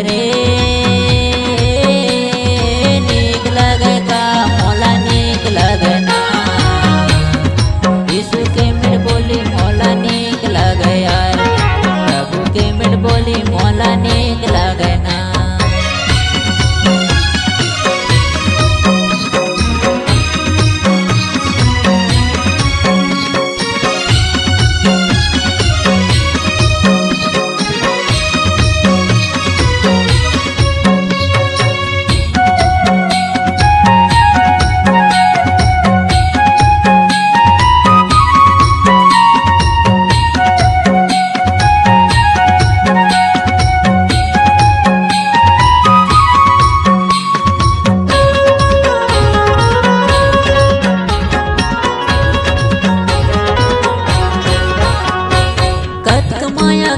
रे नीक लगे का मोला नीक लगे ना। यीशु के मीठ बोली मोला नीक लगे यार, प्रभु के मीठ बोली मोला नीक लगे ना।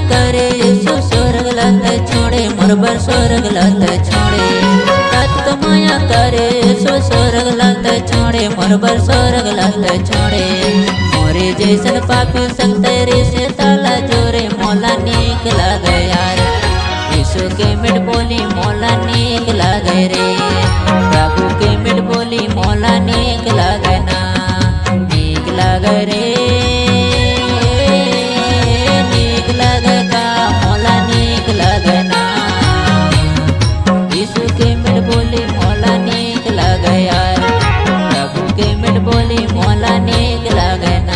करे यीशु स्वर्ग लत छोड़े मोरबर स्वर्ग लत छोड़े। कत माया करे यीशु स्वर्ग लत छोड़े मोरबर स्वर्ग लत छोड़े। मोरे जैसन पापी संग तेरे से ताला जोरे मोला नीक लगे यार, यीशु के मीठ बोली मोला नीक लगे रे, प्रभु के मीठ बोली मोला नीक लगे ना। नीक लगे रे बोली मोला नीक लगे ना।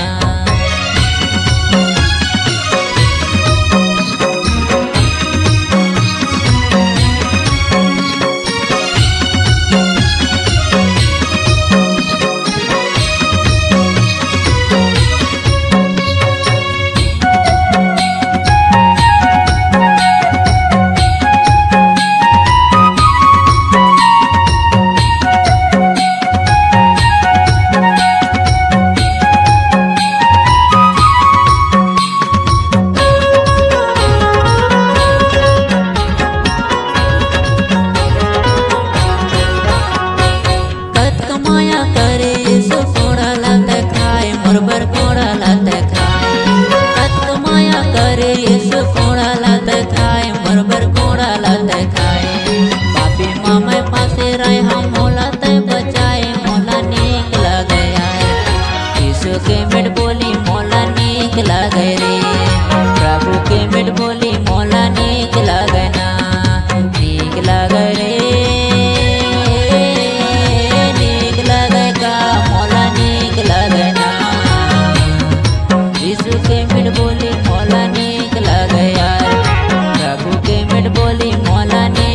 करे यीशु कोड़ा लत खाए मोरबर कोड़ा लत खाए। कत माया करे यीशु कोड़ा लत खाए मोरबर कोड़ा लत खाए। पापी मामा पासे रहे हम मोला ते बचाए मोला नीक लगे यार, यीशु के मीठ बोली मोला नीक लगे रे, प्रभु के मीठ बोली मोला नीक लगे ना। नीक लगे रे यीशु के मीठ बोली मोला नीक लगे यार, प्रभु के मीठ बोली मोला नीक